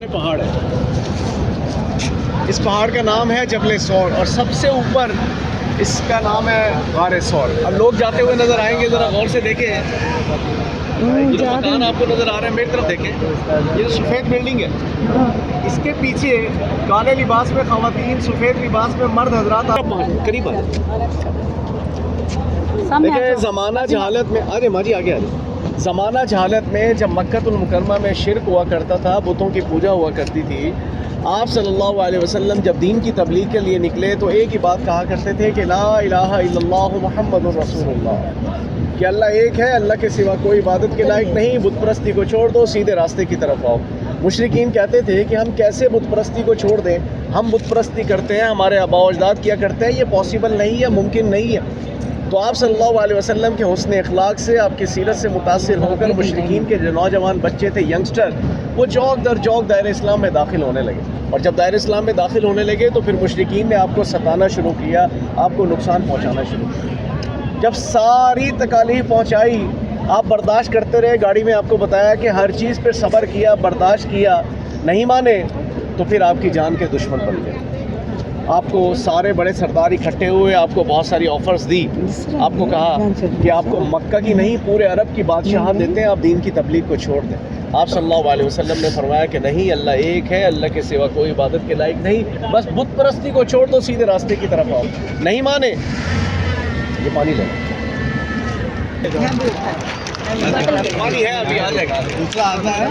پہاڑ ہے. اس پہاڑ کا نام ہے جبل سور اور سب سے اوپر اس کا نام ہے غار سور. اب لوگ جاتے ہوئے نظر آئیں گے, ذرا غور سے دیکھیں. یہ جو مکان آپ کو نظر آ رہے ہیں میری طرف دیکھیں, یہ جو سفید بلڈنگ ہے اس کے پیچھے کالے لباس میں خواتین, سفید لباس میں مرد حضرات قریب آئے. دیکھیں زمانہ جہالت میں, ارے ماجی آگے آ جائے. زمانہ جہالت میں جب مکۃ المکرمہ میں شرک ہوا کرتا تھا, بتوں کی پوجا ہوا کرتی تھی, آپ صلی اللہ علیہ وسلم جب دین کی تبلیغ کے لیے نکلے تو ایک ہی بات کہا کرتے تھے کہ لا الہ الا اللہ محمد الرسول اللہ, کہ اللہ ایک ہے, اللہ کے سوا کوئی عبادت کے لائق نہیں, بت پرستی کو چھوڑ دو, سیدھے راستے کی طرف آؤ. مشرکین کہتے تھے کہ ہم کیسے بت پرستی کو چھوڑ دیں, ہم بت پرستی کرتے ہیں, ہمارے آباء و اجداد کیا کرتے ہیں, یہ پاسبل نہیں ہے, ممکن نہیں ہے. تو آپ صلی اللہ علیہ وسلم کے حسن اخلاق سے, آپ کی سیرت سے متاثر ہو کر مشرکین کے جو نوجوان بچے تھے, ینگسٹر, وہ جوک در جوک دائرہ اسلام میں داخل ہونے لگے. اور جب دائرہ اسلام میں داخل ہونے لگے تو پھر مشرکین نے آپ کو ستانا شروع کیا, آپ کو نقصان پہنچانا شروع کیا. جب ساری تکالیف پہنچائی, آپ برداشت کرتے رہے. گاڑی میں آپ کو بتایا کہ ہر چیز پہ صبر کیا, برداشت کیا, نہیں مانے تو پھر آپ کی جان کے دشمن بن گئے. آپ کو سارے بڑے سردار اکٹھے ہوئے, آپ کو بہت ساری آفرز دی, آپ کو کہا کہ آپ کو مکہ کی نہیں پورے عرب کی بادشاہت دیتے ہیں, آپ دین کی تبلیغ کو چھوڑ دیں. آپ صلی اللہ علیہ وسلم نے فرمایا کہ نہیں, اللہ ایک ہے, اللہ کے سوا کوئی عبادت کے لائق نہیں, بس بت پرستی کو چھوڑ دو, سیدھے راستے کی طرف آؤ. نہیں مانے, یہ پانی لے پانی ہے, ابھی آ جائے گا, دوسرا آتا ہے.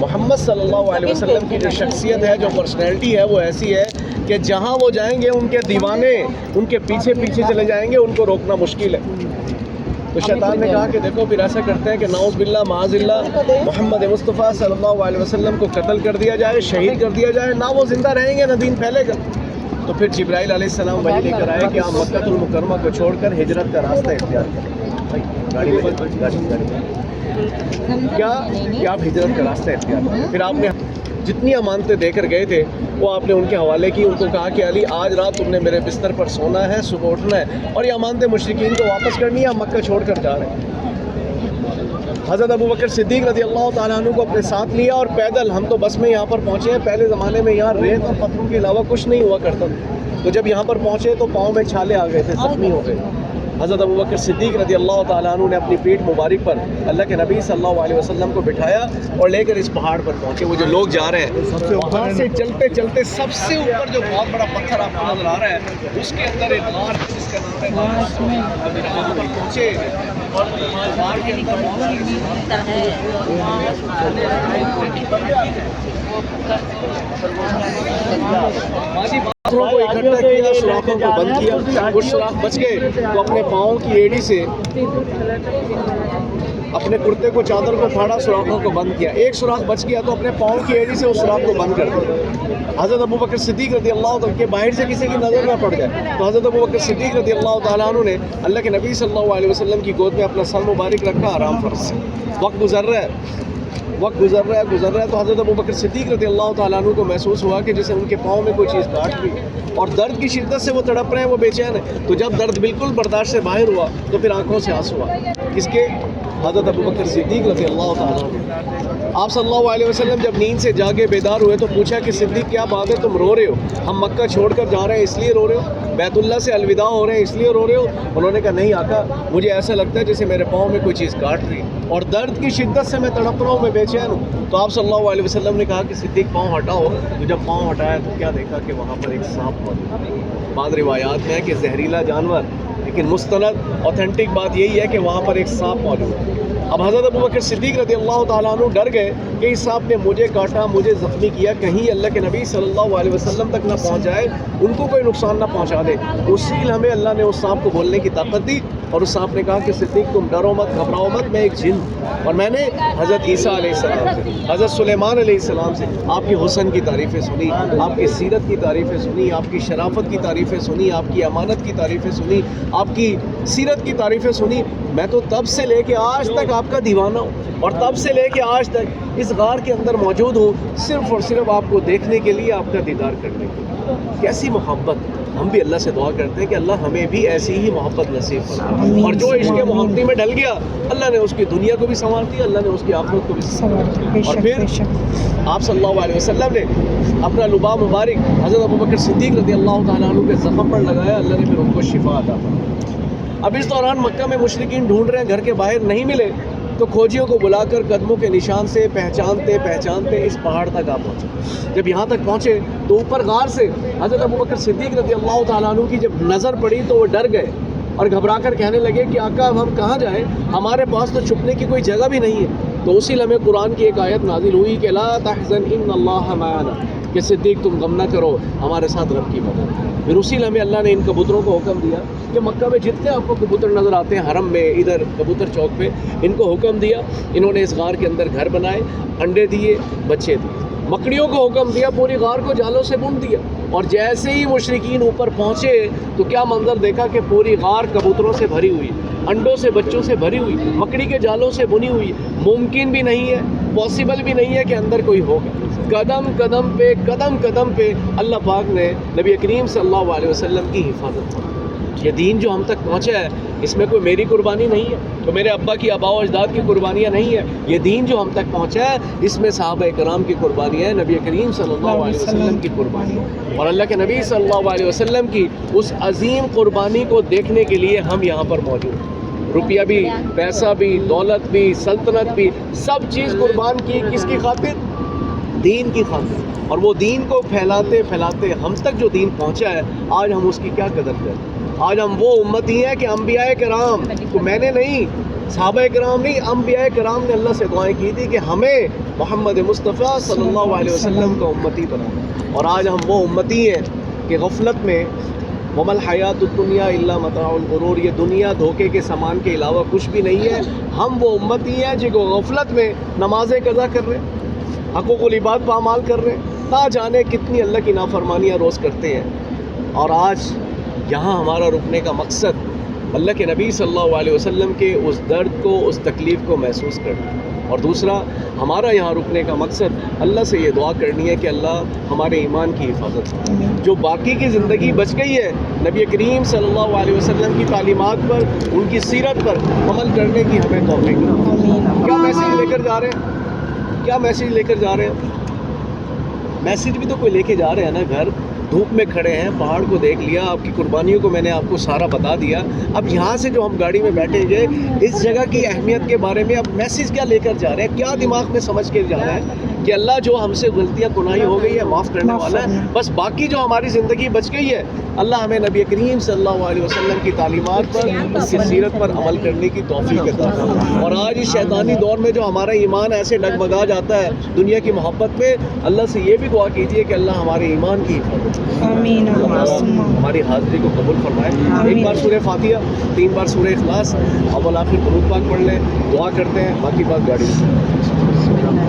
محمد صلی اللہ علیہ وسلم کی جو شخصیت ہے, جو پرسنالٹی ہے, وہ ایسی ہے کہ جہاں وہ جائیں گے ان کے دیوانے ان کے پیچھے پیچھے چلے جائیں گے, ان کو روکنا مشکل ہے. تو شیطان نے کہا کہ دیکھو پھر ایسا کرتے ہیں کہ نعوذ باللہ معاذ اللہ محمد مصطفیٰ صلی اللہ علیہ وسلم کو قتل کر دیا جائے, شہید کر دیا جائے, نہ وہ زندہ رہیں گے نہ دین پھیلے گا. تو پھر جبرائیل علیہ السلام وحی لے کر آئے کہ آپ مکۃ المکرمہ کو چھوڑ کر ہجرت کا راستہ اختیار کریں. کیا آپ ہجرت کا راستہ اختیار کریں. پھر آپ نے جتنی امانتیں دے کر گئے تھے وہ آپ نے ان کے حوالے کی. ان کو کہا کہ علی آج رات تم نے میرے بستر پر سونا ہے, صبح اٹھنا ہے, اور یہ امانتیں مشرکین کو واپس کرنی ہے, ہم مکہ چھوڑ کر جا رہے ہیں. حضرت ابو بکر صدیق رضی اللہ تعالیٰ عنہ کو اپنے ساتھ لیا اور پیدل, ہم تو بس میں یہاں پر پہنچے ہیں, پہلے زمانے میں یہاں ریت اور پتھروں کے علاوہ کچھ نہیں ہوا کرتا. تو جب یہاں پر پہنچے تو پاؤں میں چھالے آ گئے تھے, زخمی ہو گئے. حضرت ابو بکر صدیق رضی اللہ تعالیٰ عنہ نے اپنی پیٹھ مبارک پر اللہ کے نبی صلی اللہ علیہ وسلم کو بٹھایا اور لے کر اس پہاڑ پر پہنچے. وہ جو لوگ جا رہے ہیں وہاں سے چلتے چلتے سب سے اوپر جو بہت بڑا پتھر آپ کو نظر آ رہا ہے, اس کے اندر ایک غار ہے جس کا نام ہے غار. وہاں پر پہنچے اور غار کے اندر پتھروں کو اکٹھا کیا, سوراخوں کو بند کیا. کچھ سوراخ بچ گئے تو اپنے پاؤں کی ایڑی سے اپنے کرتے کو, چادر کو پھاڑا, سوراخوں کو بند کیا. ایک سوراخ بچ گیا تو اپنے پاؤں کی ایڑی سے اس سوراخ کو بند کر دیا. حضرت ابو بکر صدیق رضی اللہ تعالیٰ کے باہر سے کسی کی نظر نہ پڑ جائے, تو حضرت ابو بکر صدیق رضی اللہ تعالیٰ عنہ نے اللہ کے نبی صلی اللہ علیہ وسلم کی گود میں اپنا سر مبارک رکھا, آرام فرض. وقت گزر رہا ہے, تو حضرت ابو بکر صدیق رضی اللہ تعالیٰ عنہ کو محسوس ہوا کہ جیسے ان کے پاؤں میں کوئی چیز کاٹ گئی, اور درد کی شدت سے وہ تڑپ رہے ہیں, وہ بے چین ہیں. تو جب درد بالکل برداشت سے باہر ہوا تو پھر آنکھوں سے آنسو آئے. کس کے؟ حضرت ابو بکر صدیق رضی اللہ تعالیٰ عنہ. آپ صلی اللہ علیہ وسلم جب نیند سے جاگے بیدار ہوئے تو پوچھا کہ صدیق کیا بات ہے, تم رو رہے ہو؟ ہم مکہ چھوڑ کر جا رہے ہیں اس لیے رو رہے ہو؟ بیت اللہ سے الوداع ہو رہے ہیں اس لیے رو رہے ہو؟ انہوں نے کہا نہیں آقا, مجھے ایسا لگتا ہے جیسے میرے پاؤں میں کوئی چیز کاٹ رہی اور درد کی شدت سے میں تڑپ رہا ہوں, میں بے چین ہوں. تو آپ صلی اللہ علیہ وسلم نے کہا کہ صدیق پاؤں ہٹاؤ. تو جب پاؤں ہٹایا تو کیا دیکھا کہ وہاں پر ایک سانپ موجود. بعض روایات میں ہے کہ زہریلا جانور, لیکن مستند اوتھینٹک بات یہی ہے کہ وہاں پر ایک سانپ موجود ہے. اب حضرت ابو بکر صدیق رضی اللہ تعالیٰ عنہ ڈر گئے کہ اس سانپ نے مجھے کاٹا, مجھے زخمی کیا, کہیں اللہ کے نبی صلی اللہ علیہ وسلم تک نہ پہنچ جائے, ان کو کوئی نقصان نہ پہنچا دے. اسی ہمیں اللہ نے اس سانپ کو بولنے کی طاقت دی, اور اس سانپ نے کہا کہ صدیق تم ڈرو مت, گھبراؤ مت, میں ایک جن ہوں. اور میں نے حضرت عیسیٰ علیہ السلام سے, حضرت سلیمان علیہ السلام سے آپ کی حسن کی تعریفیں سنی, آپ کی سیرت کی تعریفیں سنی, آپ کی شرافت کی تعریفیں سنی, آپ کی امانت کی تعریفیں سنی, آپ کی سیرت کی تعریفیں سنی. میں تو تب سے لے کے آج تک آپ کا دیوانہ ہوں, اور تب سے لے کے آج تک اس غار کے اندر موجود ہوں صرف اور صرف آپ کو دیکھنے کے لیے، آپ کا دیدار کرنے کے لیے۔ کیسی محبت! ہم بھی اللہ سے دعا کرتے ہیں کہ اللہ ہمیں بھی ایسی ہی محبت نصیب فرمائے، اور جو عشق محبتی میں ڈل گیا اللہ نے اس کی دنیا کو بھی سنوار دیا، اللہ نے اس کی آخرت کو بھی سنوار دیا۔ اور پھر آپ صلی اللہ علیہ وسلم نے اپنا لباس مبارک حضرت ابوبکر صدیق رضی اللہ تعالیٰ عنہ کے زخم پر لگایا، اللہ نے پھر ان کو شفا عطا فرمائی۔ اب اس دوران مکہ میں مشرکین ڈھونڈ رہے ہیں، گھر کے باہر نہیں ملے، تو کھوجیوں کو بلا کر قدموں کے نشان سے پہچانتے پہچانتے اس پہاڑ تک آپ پہنچے۔ جب یہاں تک پہنچے تو اوپر غار سے حضرت ابوبکر صدیق رضی اللہ تعالیٰ عنہ کی جب نظر پڑی تو وہ ڈر گئے اور گھبرا کر کہنے لگے کہ آقا اب ہم کہاں جائیں، ہمارے پاس تو چھپنے کی کوئی جگہ بھی نہیں ہے۔ تو اسی لمحے قرآن کی ایک آیت نازل ہوئی کہ لا تحزن ان اللہ معنا، کہ صدیق تم غم نہ کرو، ہمارے ساتھ رب کی مدد۔ پھر اسی لمحے اللہ نے ان کبوتروں کو حکم دیا کہ مکہ میں جتنے آپ کو کبوتر نظر آتے ہیں حرم میں، ادھر کبوتر چوک پہ، ان کو حکم دیا، انہوں نے اس غار کے اندر گھر بنائے، انڈے دیے، بچے دیے۔ مکڑیوں کو حکم دیا، پوری غار کو جالوں سے بن دیا، اور جیسے ہی مشرکین اوپر پہنچے تو کیا منظر دیکھا کہ پوری غار کبوتروں سے بھری ہوئی، انڈوں سے، بچوں سے بھری ہوئی، مکڑی کے جالوں سے بنی ہوئی۔ ممکن بھی نہیں ہے، پاسبل بھی نہیں ہے کہ اندر کوئی ہوگا۔ قدم قدم پہ اللہ پاک نے نبی کریم صلی اللہ علیہ وسلم کی حفاظت کی۔ یہ دین جو ہم تک پہنچا ہے اس میں کوئی میری قربانی نہیں ہے، تو میرے ابا کی، آباء و اجداد کی قربانیاں نہیں ہے۔ یہ دین جو ہم تک پہنچا ہے اس میں صحابہ کرام کی قربانیاں ہیں، نبی کریم صلی اللہ علیہ وسلم کی قربانی، اور اللہ کے نبی صلی اللہ علیہ وسلم کی اس عظیم قربانی کو دیکھنے کے لیے ہم یہاں پر موجود ہیں۔ روپیہ بھی، پیسہ بھی، دولت بھی، سلطنت بھی، سب چیز قربان کی کس کی خاطر؟ دین کی خاطر۔ اور وہ دین کو پھیلاتے پھیلاتے ہم تک جو دین پہنچا ہے آج ہم اس کی کیا قدر کریں؟ آج ہم وہ امتی ہیں کہ انبیاء کرام کو، میں نے نہیں، صحابہ کرام نہیں، انبیاء کرام نے اللہ سے دعائیں کی تھی کہ ہمیں محمد مصطفیٰ صلی اللہ علیہ وسلم کا امتی بنانا، اور آج ہم وہ امتی ہیں کہ غفلت میں وَمَا الْحَيَاةُ الدُّنْيَا إِلَّا مَتَاعُ الْغُرُورِ، یہ دنیا دھوکے کے سامان کے علاوہ کچھ بھی نہیں ہے۔ ہم وہ امتی ہیں جن کو غفلت میں نمازیں قضا کر رہے ہیں، حقوق العباد پامال کر رہے ہیں، نہ جانے کتنی اللہ کی نافرمانیاں روز کرتے ہیں۔ اور آج یہاں ہمارا رکنے کا مقصد اللہ کے نبی صلی اللہ علیہ وسلم کے اس درد کو، اس تکلیف کو محسوس کرنا، اور دوسرا ہمارا یہاں رکنے کا مقصد اللہ سے یہ دعا کرنی ہے کہ اللہ ہمارے ایمان کی حفاظت کرے۔ جو باقی کی زندگی بچ گئی ہے نبی کریم صلی اللہ علیہ وسلم کی تعلیمات پر، ان کی سیرت پر عمل کرنے کی ہمیں توفیق دے۔ کیا میسیج لے کر جا رہے ہیں؟ کیا میسیج لے کر جا رہے ہیں؟ میسیج بھی تو کوئی لے کے جا رہے ہیں نا۔ گھر دھوپ میں کھڑے ہیں، پہاڑ کو دیکھ لیا، آپ کی قربانیوں کو میں نے آپ کو سارا بتا دیا۔ اب یہاں سے جو ہم گاڑی میں بیٹھیں گے اس جگہ کی اہمیت کے بارے میں اب میسیج کیا لے کر جا رہے ہیں؟ کیا دماغ میں سمجھ کے جا رہا ہے کہ اللہ جو ہم سے غلطیاں گناہی ہو گئی ہے معاف کرنے والا ہے، بس باقی جو ہماری زندگی بچ گئی ہے اللہ ہمیں نبی کریم صلی اللہ علیہ وسلم کی تعلیمات پر، اس کی سیرت پر عمل کرنے کی توفیق عطا فرمائے۔ اور آج اس شیطانی دور میں جو ہمارا ایمان ایسے ڈگمگا جاتا ہے دنیا کی محبت میں، اللہ سے یہ بھی دعا کیجیے کہ اللہ ہمارے ایمان کی حفاظت، آمین، ہماری حاضری کو قبول فرمائے۔ ایک بار سورہ فاتحہ، 3 بار سورہ اخلاص، اول آخر درود پاک پڑھ لیں، دعا کرتے ہیں، باقی بات گاڑی میں۔